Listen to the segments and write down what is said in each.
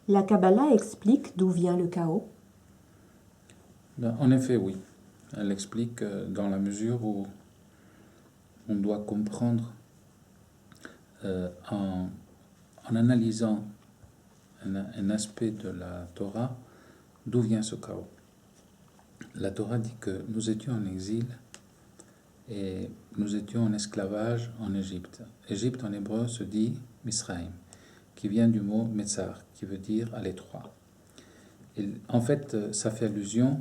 La Kabbalah explique d'où vient le chaos? En effet, oui. Elle explique dans la mesure où on doit comprendre en analysant un aspect de la Torah, d'où vient ce chaos. La Torah dit que nous étions en exil et nous étions en esclavage en Égypte. Égypte en hébreu se dit Misraïm, qui vient du mot Metzar, qui veut dire à l'étroit. Et en fait, ça fait allusion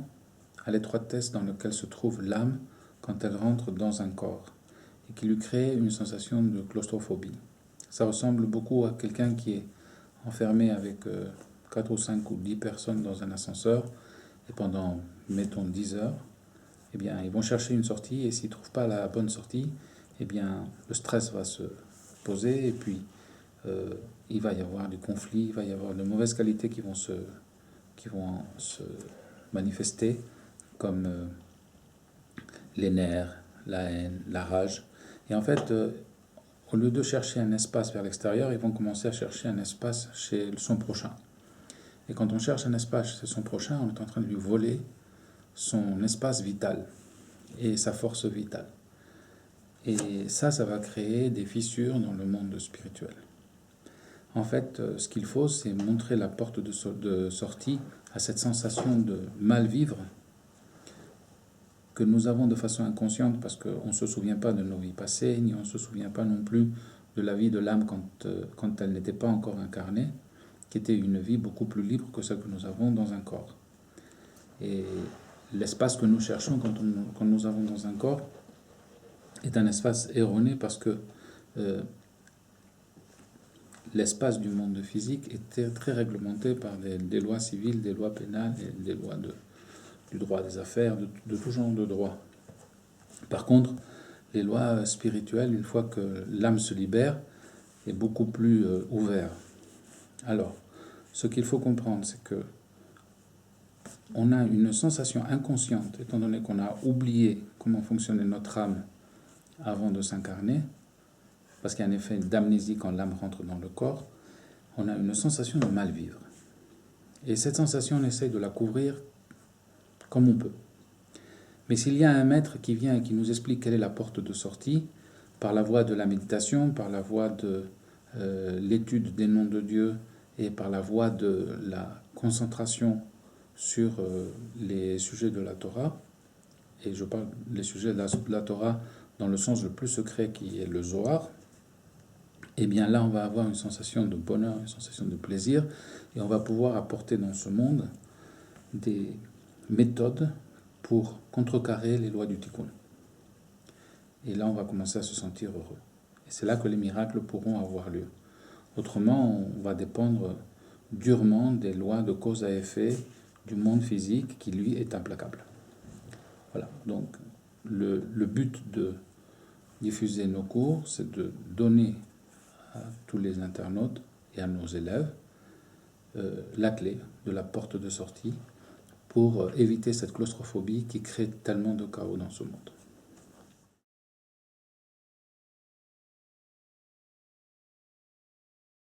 à l'étroitesse dans laquelle se trouve l'âme quand elle rentre dans un corps et qui lui crée une sensation de claustrophobie. Ça ressemble beaucoup à quelqu'un qui est enfermé avec 4 ou 5 ou 10 personnes dans un ascenseur et pendant, mettons, 10 heures, eh bien, ils vont chercher une sortie et s'ils ne trouvent pas la bonne sortie, eh bien, le stress va se poser et puis il va y avoir du conflit, il va y avoir de mauvaises qualités qui vont se manifester comme les nerfs, la haine, la rage. Et en fait, au lieu de chercher un espace vers l'extérieur, ils vont commencer à chercher un espace chez son prochain. Et quand on cherche un espace chez son prochain, on est en train de lui voler son espace vital et sa force vitale. Et ça va créer des fissures dans le monde spirituel. En fait, ce qu'il faut, c'est montrer la porte de sortie à cette sensation de mal vivre que nous avons de façon inconsciente parce qu'on ne se souvient pas de nos vies passées, ni on ne se souvient pas non plus de la vie de l'âme quand elle n'était pas encore incarnée, qui était une vie beaucoup plus libre que celle que nous avons dans un corps. Et l'espace que nous cherchons quand nous avons dans un corps est un espace erroné parce que l'espace du monde physique était très réglementé par des lois civiles, des lois pénales et des lois du droit des affaires, de tout genre de droit. Par contre, les lois spirituelles, une fois que l'âme se libère, est beaucoup plus ouvert. Alors, ce qu'il faut comprendre, c'est que on a une sensation inconsciente, étant donné qu'on a oublié comment fonctionnait notre âme avant de s'incarner, parce qu'il y a un effet d'amnésie quand l'âme rentre dans le corps, on a une sensation de mal vivre. Et cette sensation, on essaye de la couvrir comme on peut. Mais s'il y a un maître qui vient et qui nous explique quelle est la porte de sortie, par la voie de la méditation, par la voie de l'étude des noms de Dieu et par la voie de la concentration sur les sujets de la Torah, et je parle des sujets de la Torah dans le sens le plus secret qui est le Zohar, et bien là on va avoir une sensation de bonheur, une sensation de plaisir, et on va pouvoir apporter dans ce monde des méthodes pour contrecarrer les lois du Tikkun. Et là on va commencer à se sentir heureux. Et c'est là que les miracles pourront avoir lieu. Autrement, on va dépendre durement des lois de cause à effet du monde physique qui, lui, est implacable. Voilà, donc le but de diffuser nos cours, c'est de donner à tous les internautes et à nos élèves la clé de la porte de sortie pour éviter cette claustrophobie qui crée tellement de chaos dans ce monde.